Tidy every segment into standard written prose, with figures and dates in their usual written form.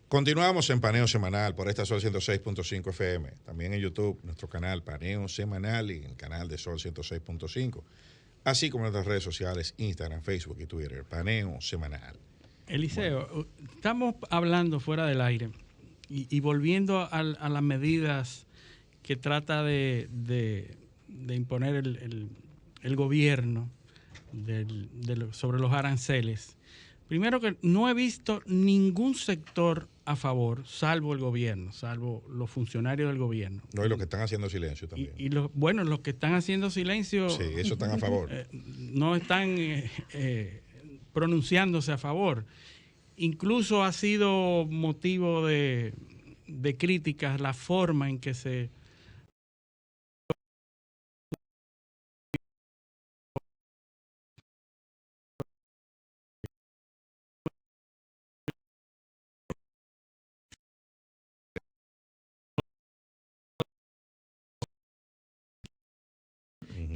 Continuamos en Paneo Semanal por esta Sol 106.5 FM. También en YouTube, nuestro canal Paneo Semanal y el canal de Sol 106.5. Así como en nuestras redes sociales, Instagram, Facebook y Twitter. Paneo Semanal. Eliseo, estamos hablando fuera del aire y volviendo a las medidas que trata de imponer el gobierno sobre los aranceles. Primero que no he visto ningún sector a favor, salvo el gobierno, salvo los funcionarios del gobierno. No, y los que están haciendo silencio también. Y los que están haciendo silencio... Sí, eso están a favor. No están pronunciándose a favor. Incluso ha sido motivo de críticas la forma en que se...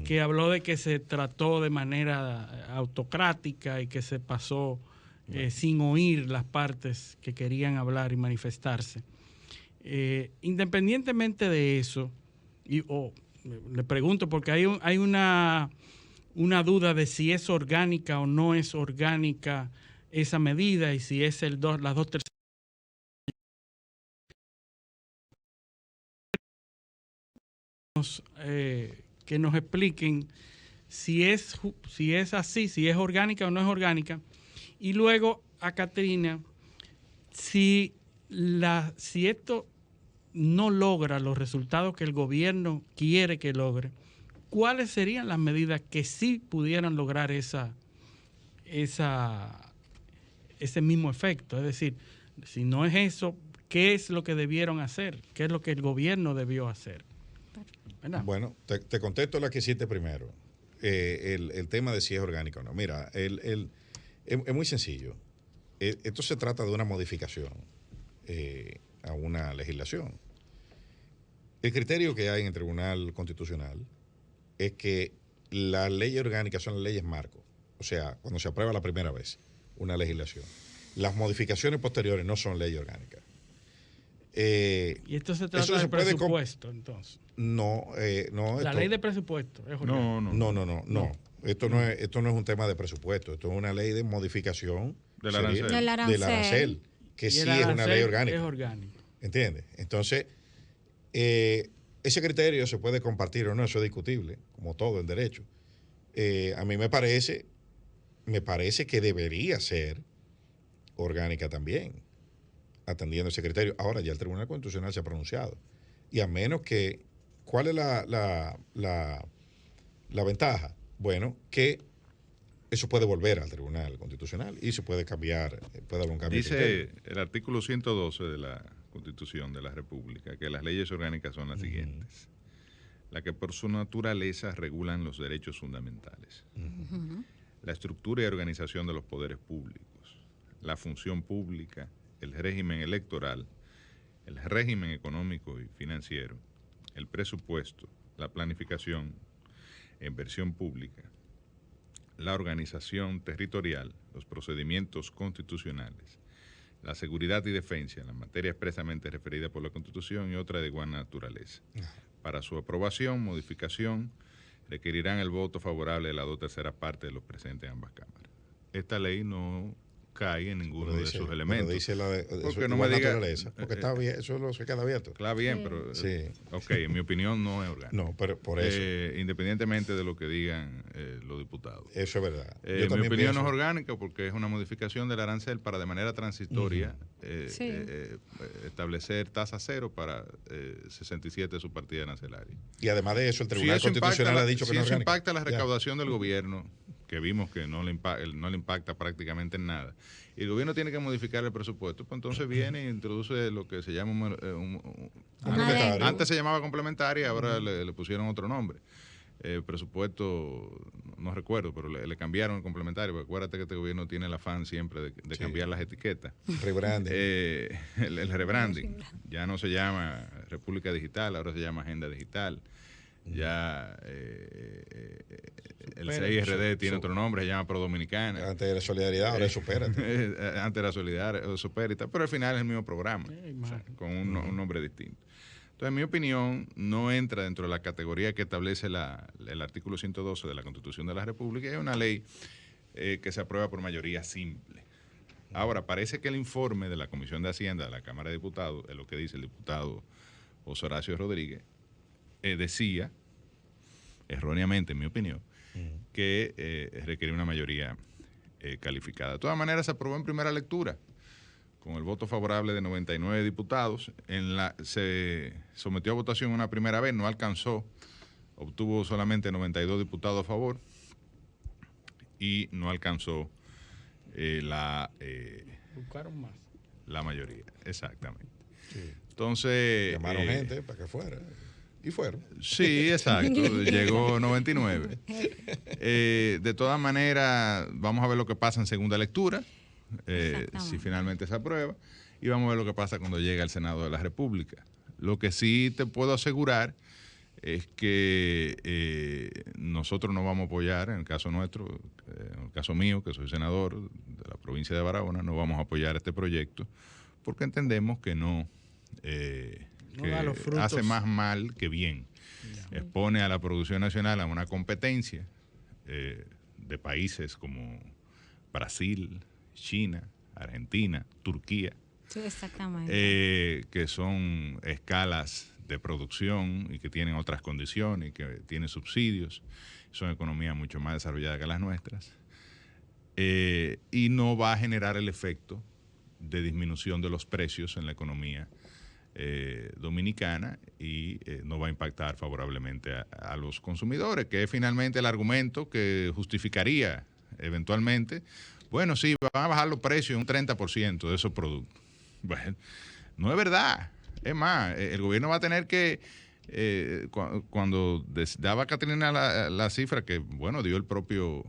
que habló de que se trató de manera autocrática y que se pasó sin oír las partes que querían hablar y manifestarse. Independientemente de eso, le pregunto porque hay una duda de si es orgánica o no es orgánica esa medida y si es las 2/3 que nos expliquen si es así, si es orgánica o no es orgánica. Y luego a Caterina, si esto no logra los resultados que el gobierno quiere que logre, ¿cuáles serían las medidas que sí pudieran lograr ese mismo efecto? Es decir, si no es eso, ¿qué es lo que debieron hacer? ¿Qué es lo que el gobierno debió hacer? ¿Verdad? Bueno, te contesto la que hiciste primero. El tema de si es orgánico o no. Mira, es muy sencillo. Esto se trata de una modificación a una legislación. El criterio que hay en el Tribunal Constitucional es que las leyes orgánicas son las leyes marco. O sea, cuando se aprueba la primera vez una legislación. Las modificaciones posteriores no son leyes orgánicas. Y esto se trata de presupuesto, entonces. No, la ley de presupuesto es orgánica. No. Esto no es un tema de presupuesto. Esto es una ley de modificación del arancel, que sí es una ley orgánica. Es orgánico. ¿Entiendes? Entonces, ese criterio se puede compartir o no, eso es discutible, como todo en derecho. A mí me parece que debería ser orgánica también, atendiendo ese criterio. Ahora ya el Tribunal Constitucional se ha pronunciado. Y a menos que, ¿cuál es la ventaja? Bueno, que eso puede volver al Tribunal Constitucional y se puede cambiar, puede haber un cambio. Dice el artículo 112 de la Constitución de la República que las leyes orgánicas son las siguientes. La que por su naturaleza regulan los derechos fundamentales. La estructura y organización de los poderes públicos, la función pública, el régimen electoral, el régimen económico y financiero, el presupuesto, la planificación, inversión pública, la organización territorial, los procedimientos constitucionales, la seguridad y defensa en la materia expresamente referida por la Constitución y otra de igual naturaleza. Para su aprobación, modificación, requerirán el voto favorable de las 2/3 partes de los presentes en ambas cámaras. Esta ley no cae en ninguno de esos elementos. Dice porque no me diga, porque está bien, eso se queda abierto. Claro, bien, pero sí. Ok, en mi opinión no es orgánico. No, pero por eso. Independientemente de lo que digan los diputados. Eso es verdad. Mi opinión no es orgánica porque es una modificación del arancel para de manera transitoria establecer tasa cero para 67 de su partida arancelaria. Y además de eso, el Tribunal Constitucional ha dicho que no es orgánico. Si eso impacta la recaudación del gobierno, que vimos que no le impacta prácticamente en nada, y el gobierno tiene que modificar el presupuesto, pues entonces viene e introduce lo que se llama antes se llamaba complementaria, ahora le pusieron otro nombre. Presupuesto, no recuerdo, pero le cambiaron el complementario, porque acuérdate que este gobierno tiene el afán siempre de cambiar las etiquetas. Rebranding. El rebranding. Ya no se llama República Digital, ahora se llama Agenda Digital. Ya el CIRD tiene otro nombre, se llama Pro Dominicana. Antes era Solidaridad, ahora es Supérate. Antes era Solidaridad, Supérate, pero al final es el mismo programa, o sea, con un nombre distinto. Entonces, en mi opinión, no entra dentro de la categoría que establece el artículo 112 de la Constitución de la República. Es una ley que se aprueba por mayoría simple. Ahora, parece que el informe de la Comisión de Hacienda de la Cámara de Diputados, es lo que dice el diputado José Horacio Rodríguez, decía, erróneamente en mi opinión, que requiere una mayoría calificada. De todas maneras, se aprobó en primera lectura, con el voto favorable de 99 diputados. Se sometió a votación una primera vez, no alcanzó, obtuvo solamente 92 diputados a favor y no alcanzó buscaron más. La mayoría, exactamente. Sí. Entonces... Llamaron gente para que fuera. Y fueron. Sí, exacto. Llegó 99. De todas maneras, vamos a ver lo que pasa en segunda lectura, si finalmente se aprueba, y vamos a ver lo que pasa cuando llegue al Senado de la República. Lo que sí te puedo asegurar es que nosotros no vamos a apoyar, en el caso nuestro, en el caso mío, que soy senador de la provincia de Barahona, no vamos a apoyar este proyecto porque entendemos que no da los frutos. Hace más mal que bien. Expone a la producción nacional a una competencia de países como Brasil, China, Argentina, Turquía, Sí, exactamente. Que son escalas de producción y que tienen otras condiciones, y que tienen subsidios, son economías mucho más desarrolladas que las nuestras, y no va a generar el efecto de disminución de los precios en la economía dominicana y no va a impactar favorablemente a los consumidores, que es finalmente el argumento que justificaría eventualmente, bueno, sí, van a bajar los precios un 30% de esos productos. Bueno, no es verdad. Es más, el gobierno va a tener que, cuando daba Catrina la cifra que, bueno, dio el propio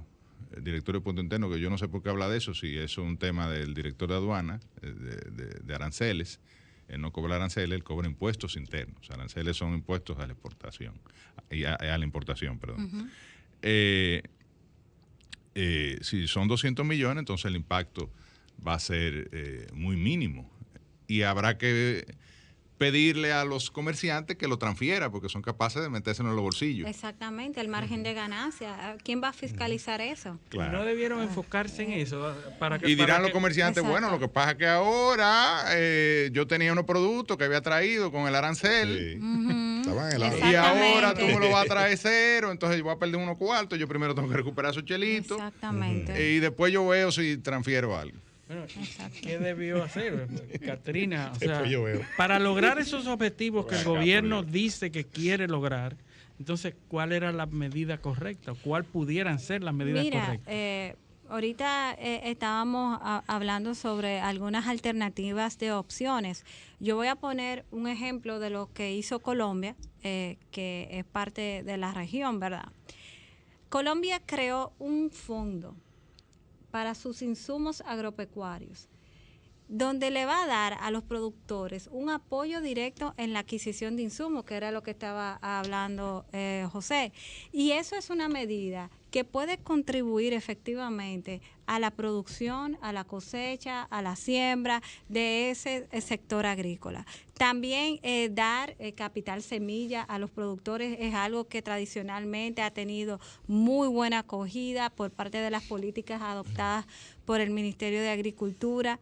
director de Punto Interno, que yo no sé por qué habla de eso, si eso es un tema del director de aduana, de aranceles. Él no cobra aranceles, él cobra impuestos internos. Aranceles son impuestos a la exportación, a la importación, perdón. Si son 200 millones, entonces el impacto va a ser muy mínimo. Y habrá que pedirle a los comerciantes que lo transfiera, porque son capaces de metérselo en los bolsillos. Exactamente, el margen de ganancia. ¿Quién va a fiscalizar eso? Claro. No debieron enfocarse en eso. Y dirán los comerciantes, Exacto. bueno, lo que pasa es que ahora yo tenía unos productos que había traído con el arancel. Sí. Ujú. Estaban helados. Y ahora Exactamente. tú me lo vas a traer cero, entonces yo voy a perder unos cuartos, yo primero tengo que recuperar esos chelitos Exactamente. y después yo veo si transfiero algo. Bueno, Exacto. ¿qué debió hacer, Catrina? O sea, Después yo veo. para lograr esos objetivos que el gobierno dice que quiere lograr, entonces, ¿cuál era la medida correcta? ¿Cuál pudieran ser las medidas Mira, correctas? ahorita estábamos hablando sobre algunas alternativas de opciones. Yo voy a poner un ejemplo de lo que hizo Colombia, que es parte de la región, ¿verdad? Colombia creó un fondo para sus insumos agropecuarios, donde le va a dar a los productores un apoyo directo en la adquisición de insumos, que era lo que estaba hablando José. Y eso es una medida que puede contribuir efectivamente a la producción, a la cosecha, a la siembra de ese sector agrícola. También dar capital semilla a los productores es algo que tradicionalmente ha tenido muy buena acogida por parte de las políticas adoptadas por el Ministerio de Agricultura.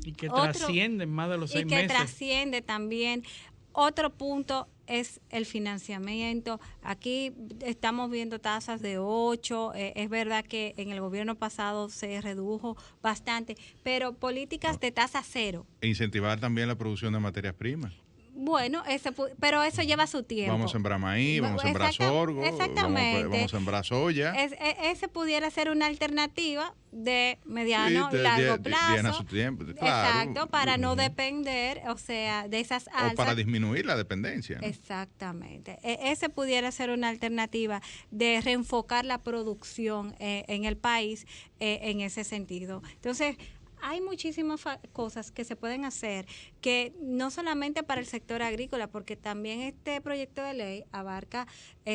Y que Otro- trascienden más de los 6 Y que meses. trasciende también. Otro punto es el financiamiento. Aquí estamos viendo tasas de 8. Es verdad que en el gobierno pasado se redujo bastante, pero políticas de tasa cero. E incentivar también la producción de materias primas. Bueno, pero eso lleva su tiempo. Vamos a sembrar maíz, vamos a sembrar sorgo, exactamente. vamos a sembrar soya. Ese pudiera ser una alternativa de mediano Sí, y largo llena plazo. su tiempo, claro. Exacto, para no depender, o sea, de esas alzas. O para disminuir la dependencia, ¿no? Exactamente. Ese pudiera ser una alternativa de reenfocar la producción en el país en ese sentido. Entonces, hay muchísimas cosas que se pueden hacer, que no solamente para el sector agrícola, porque también este proyecto de ley abarca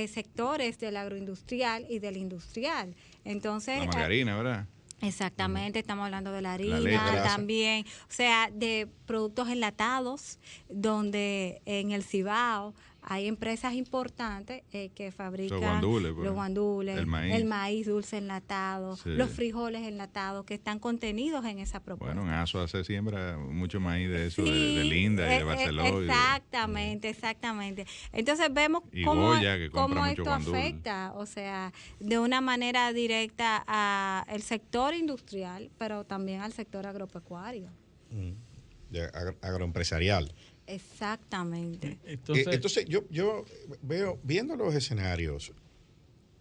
sectores del agroindustrial y del industrial. Entonces, La margarina, ¿verdad? exactamente, estamos hablando de la harina, leche. también, o sea, de productos enlatados, donde en el Cibao hay empresas importantes que fabrican guandules, los guandules, el maíz dulce enlatado, Sí. los frijoles enlatados que están contenidos en esa propuesta. Bueno, en Asua se siembra mucho maíz de eso, Sí, de Linda y de Barceló. Exactamente, exactamente. Entonces vemos Y cómo, Goya, que compra cómo mucho esto guandul. afecta, o sea, de una manera directa al sector industrial, pero también al sector agropecuario. Agroempresarial. Exactamente. Entonces, yo veo, viendo los escenarios,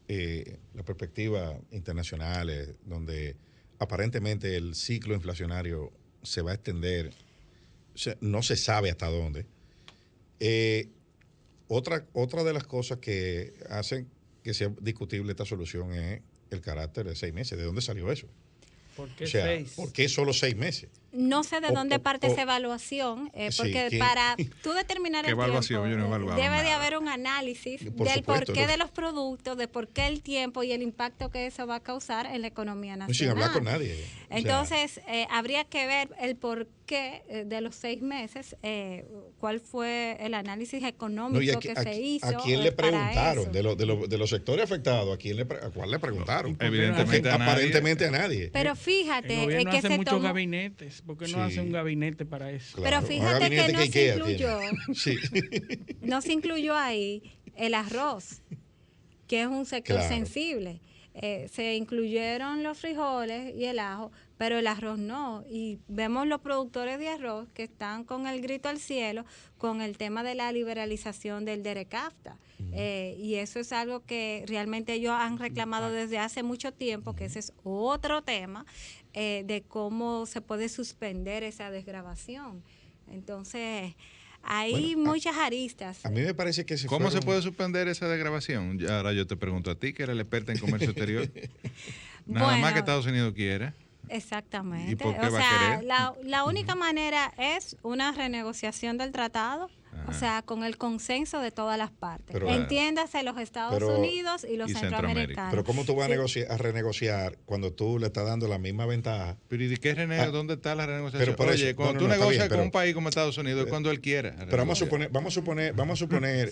la perspectiva internacionales, donde aparentemente el ciclo inflacionario se va a extender, o sea, no se sabe hasta dónde. Otra de las cosas que hacen que sea discutible esta solución es el carácter de 6 meses. ¿De dónde salió eso? ¿Por qué O sea, 6? ¿por qué solo 6 meses? No sé de dónde parte o- esa evaluación, sí, porque ¿quién? para tú determinar ¿Qué el evaluación? tiempo, Yo no he evaluado debe de nada. haber un análisis Por del supuesto, porqué lo- de los productos, de por qué el tiempo y el impacto que eso va a causar en la economía nacional. Sin hablar con nadie. O sea, Entonces, habría que ver el porqué de los 6 meses, cuál fue el análisis económico no, y que se hizo. ¿a quién le para preguntaron? eso. De los sectores afectados, ¿a cuál le preguntaron? Evidentemente a nadie. Aparentemente a nadie. Pero fíjate El gobierno que hace se muchos tomó. gabinetes. ¿Por qué no Sí. hace un gabinete para eso? Claro, Pero un fíjate que gabinete no se IKEA incluyó. tiene. Sí. No se incluyó ahí el arroz, que es un sector Claro. sensible. Se incluyeron los frijoles y el ajo, pero el arroz no. Y vemos los productores de arroz que están con el grito al cielo con el tema de la liberalización del DERECAFTA. Y eso es algo que realmente ellos han reclamado desde hace mucho tiempo, que ese es otro tema de cómo se puede suspender esa desgravación. Entonces, hay Bueno, muchas aristas. A mí me parece que ¿Cómo se fueron- puede suspender esa desgravación? Ya, ahora yo te pregunto a ti, que eres la experta en comercio exterior. Nada más Bueno, que Estados Unidos quiera. Exactamente. ¿Y por qué o va a sea, querer? la única manera es una renegociación del tratado, o Ajá. sea, con el consenso de todas las partes. Pero- Entiéndase los Estados pero- Unidos y los y Centroamérica. centroamericanos. Pero ¿cómo tú vas Sí. a renegociar cuando tú le estás dando la misma ventaja? Pero ¿y de qué ¿Dónde está la renegociación? Pero por Oye, eso- cuando no, tú no, está negocias bien, con pero- un país como Estados Unidos es cuando él quiera. Pero vamos a suponer,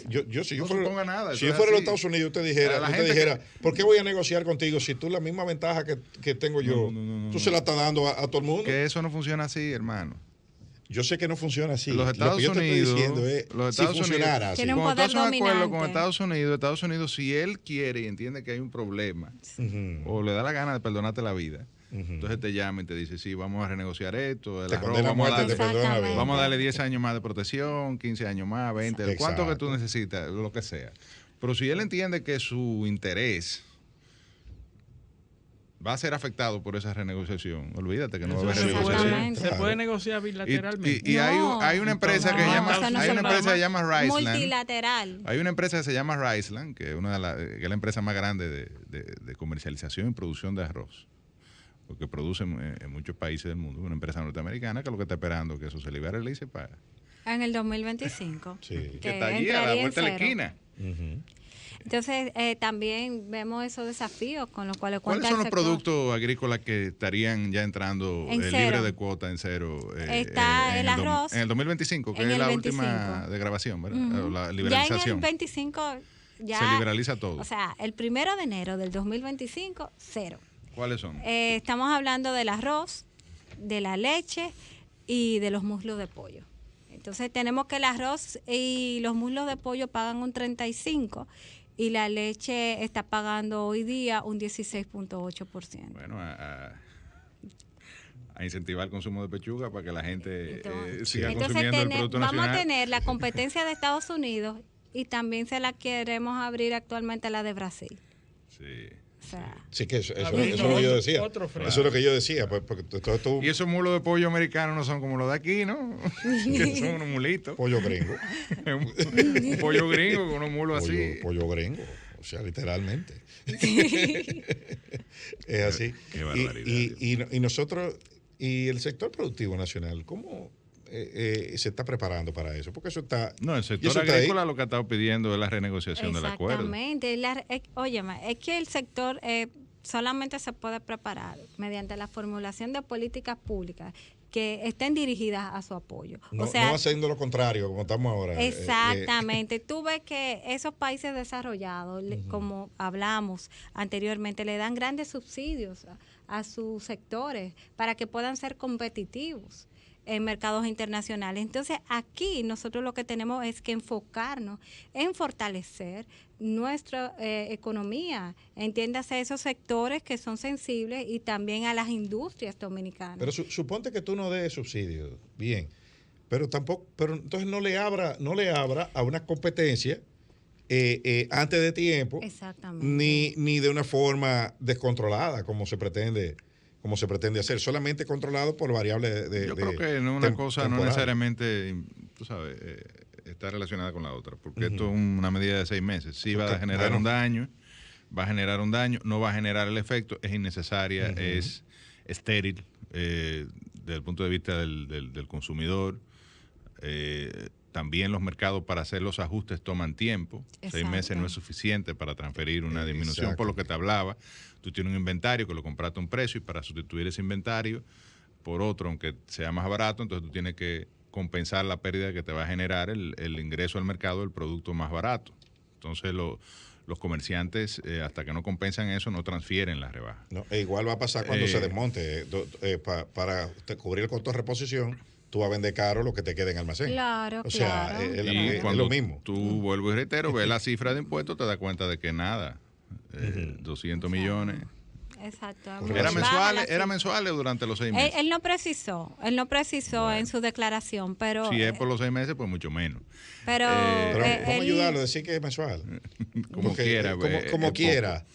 yo si yo No fuera, suponga nada, si eso yo es fuera a los así. Estados Unidos, A la usted gente dijera, que- ¿por qué voy a negociar contigo si tú la misma ventaja que tengo yo, No, tú se la estás dando a todo el mundo? Que eso no funciona así, hermano. Yo sé que no funciona así. Los Lo Estados que yo te Unidos, estoy diciendo es, los si Estados funcionara Unidos, así. Tiene un cuando tú poder haces un acuerdo con dominante. Estados Unidos, si él quiere y entiende que hay un problema Ujú, o le da la gana de perdonarte la vida, ujú. entonces te llama y te dice, sí, vamos a renegociar esto, el Te arroz, condena a vamos a muerte, te darle- perdona la vida. Vamos a darle 10 años más de protección, 15 años más, 20, el cuánto que tú Exacto. necesitas, lo que sea. Pero si él entiende que su interés va a ser afectado por esa renegociación, olvídate que no va a haber Eso se renegociación. Exactamente. se puede Claro. negociar bilateralmente. Y No. hay una empresa que No, llama, eso no hay se una va empresa que más. se llama Riceland. Multilateral. Hay una empresa que se llama Riceland, que es una de que es la empresa más grande de comercialización y producción de arroz, porque produce en muchos países del mundo. Una empresa norteamericana que lo que está esperando es que eso se libere y se paga. En el 2025. Sí. Que está allí a la entraría en vuelta de la cero. esquina. Ujú. Entonces, también vemos esos desafíos con los cuales ¿Cuáles cuenta son el los sector. productos agrícolas que estarían ya entrando En libre cero. de cuota en cero? Está el arroz. En el 2025, que En es el la 25. última degravación, ¿verdad? Ujú. O la Ya en liberalización. el 25 ya Se liberaliza todo. O sea, el 1 de enero del 2025, cero. ¿Cuáles son? Estamos hablando del arroz, de la leche y de los muslos de pollo. Entonces tenemos que el arroz y los muslos de pollo pagan un 35% y la leche está pagando hoy día un 16.8%. Bueno, a incentivar el consumo de pechuga para que la gente Entonces, siga entonces consumiendo el producto vamos nacional. a tener la competencia de Estados Unidos y también se la queremos abrir actualmente la de Brasil. Sí. O sea, Sí, que eso es Abriendo lo que yo decía. otro frente. Eso es lo que yo decía. Pues, porque todo esto Y esos mulos de pollo americanos no son como los de aquí, ¿no? Que son unos mulitos. pollo gringo. Un pollo gringo con unos mulos así. Pollo gringo. O sea, literalmente. Es así. Qué barbaridad. Y nosotros, Y el sector productivo nacional, ¿cómo se está preparando para eso? Porque eso está... No, el sector agrícola lo que ha estado pidiendo es la renegociación del acuerdo. Exactamente. Óyeme, es que el sector solamente se puede preparar mediante la formulación de políticas públicas que estén dirigidas a su apoyo. No, o sea, no haciendo lo contrario, como estamos ahora. Exactamente. Tú ves que esos países desarrollados, como hablamos anteriormente, le dan grandes subsidios a sus sectores para que puedan ser competitivos en mercados internacionales. Entonces, aquí nosotros lo que tenemos es que enfocarnos en fortalecer nuestra economía, entiéndase esos sectores que son sensibles y también a las industrias dominicanas. Pero suponte que tú no des subsidios, bien, pero entonces no le abra a una competencia antes de tiempo, ni de una forma descontrolada como se pretende hacer, solamente controlado por variables Yo creo que no una cosa temporal. No necesariamente, tú sabes, está relacionada con la otra, porque esto es una medida de 6 meses. Sí va a generar un daño, no va a generar el efecto, es innecesaria, es estéril desde el punto de vista del consumidor. También los mercados para hacer los ajustes toman tiempo. Exacto. 6 meses no es suficiente para transferir una disminución. Exacto. Por lo que te hablaba. Tú tienes un inventario que lo compraste a un precio y para sustituir ese inventario por otro, aunque sea más barato, entonces tú tienes que compensar la pérdida que te va a generar el ingreso al mercado del producto más barato. Entonces los comerciantes, hasta que no compensan eso, no transfieren la rebaja. No, igual va a pasar cuando se desmonte. Para cubrir el costo de reposición, tú vas a vender caro lo que te quede en almacén. Claro, o sea, claro. Y cuando lo mismo. Tú, vuelvo y reitero, ves la cifra de impuestos, te das cuenta de que nada, 200 millones. Exacto. ¿Era mensual o durante los 6 meses? Él no precisó bueno, en su declaración, pero... Si es por los 6 meses, pues mucho menos. Pero ¿cómo ayudarlo? Decir que es mensual. Como quiera. Como quiera.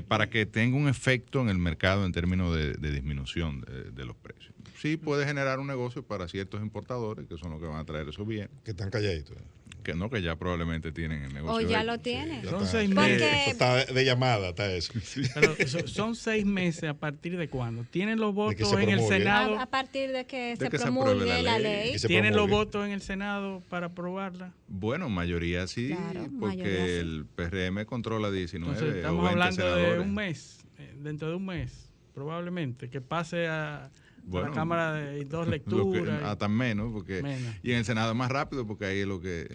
Para que tenga un efecto en el mercado en términos de disminución de los precios. Sí puede generar un negocio para ciertos importadores, que son los que van a traer esos bienes. Que están calladitos. Que ya probablemente tienen el negocio. O ya lo tienen. Son 6 meses. Eso está de llamada, está eso. Pero son 6 meses a partir de cuándo. ¿Tienen los votos en el Senado? A partir de que se promulgue la ley. ¿Tienen los votos en el Senado para aprobarla? Bueno, mayoría sí, claro, porque mayoría sí. El PRM controla 19. Entonces, estamos hablando senadores. De un mes, dentro de un mes, probablemente, que pase a... la Cámara de 2 lecturas. Hasta menos, porque y en el Senado es más rápido, porque ahí es lo que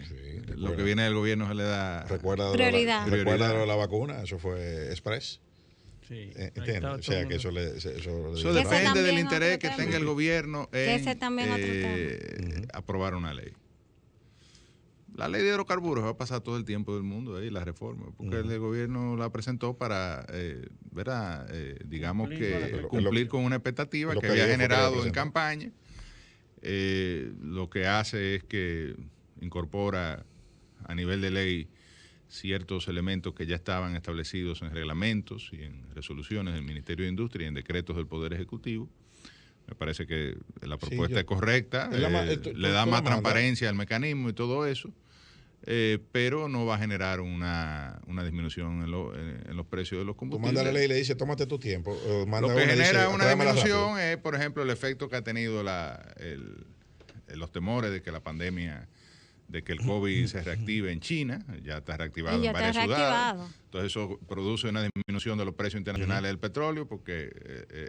viene del gobierno se le da prioridad. Recuerda la vacuna, eso fue express. Sí, ¿entiendes? O sea, que eso depende del interés que tenga el gobierno en aprobar una ley. La ley de hidrocarburos va a pasar todo el tiempo del mundo ahí, la reforma, porque el gobierno la presentó para, digamos cumplir con una expectativa que había generado en campaña. Lo que hace es que incorpora a nivel de ley ciertos elementos que ya estaban establecidos en reglamentos y en resoluciones del Ministerio de Industria y en decretos del Poder Ejecutivo. Me parece que la propuesta es correcta, le da más transparencia al mecanismo y todo eso. Pero no va a generar una disminución en los precios de los combustibles. Tú manda la ley y le dice, tómate tu tiempo. Lo que genera una disminución es, por ejemplo, el efecto que ha tenido los temores de que la pandemia, de que el COVID se reactive en China, ya está reactivado en varias ciudades. Entonces eso produce una disminución de los precios internacionales del petróleo, porque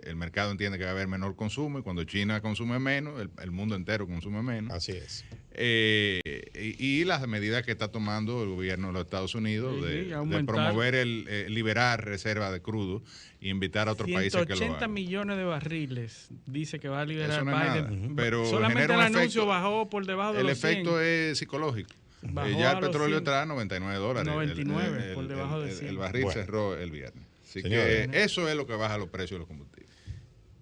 el mercado entiende que va a haber menor consumo, y cuando China consume menos, el mundo entero consume menos. Así es. Y las medidas que está tomando el gobierno de los Estados Unidos de promover liberar reservas de crudo y invitar a otros países que lo hagan. 180 millones de barriles dice que va a liberar Biden. Pero solamente el anuncio bajó por debajo de los 100. El efecto es psicológico. Ya el petróleo está a $99. 99, por debajo de 100. El barril cerró el viernes. Así que eso es lo que baja los precios de los combustibles.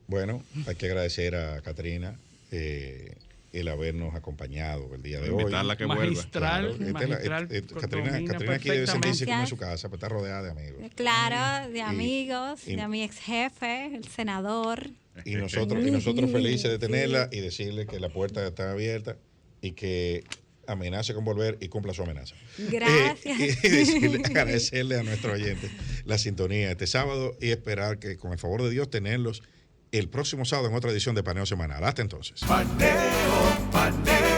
Bueno, hay que agradecer a Catrina el habernos acompañado el día de hoy. Invitarla a que magistral, vuelva. Catrina aquí debe sentirse como en su casa, pues está rodeada de amigos. Claro, de amigos, de mi ex jefe, el senador. Y nosotros felices de tenerla y decirle que la puerta está abierta y que amenace con volver y cumpla su amenaza. Gracias. Y agradecerle a nuestros oyentes la sintonía este sábado y esperar que con el favor de Dios tenerlos el próximo sábado en otra edición de Paneo Semanal. Hasta entonces. Paneo, paneo.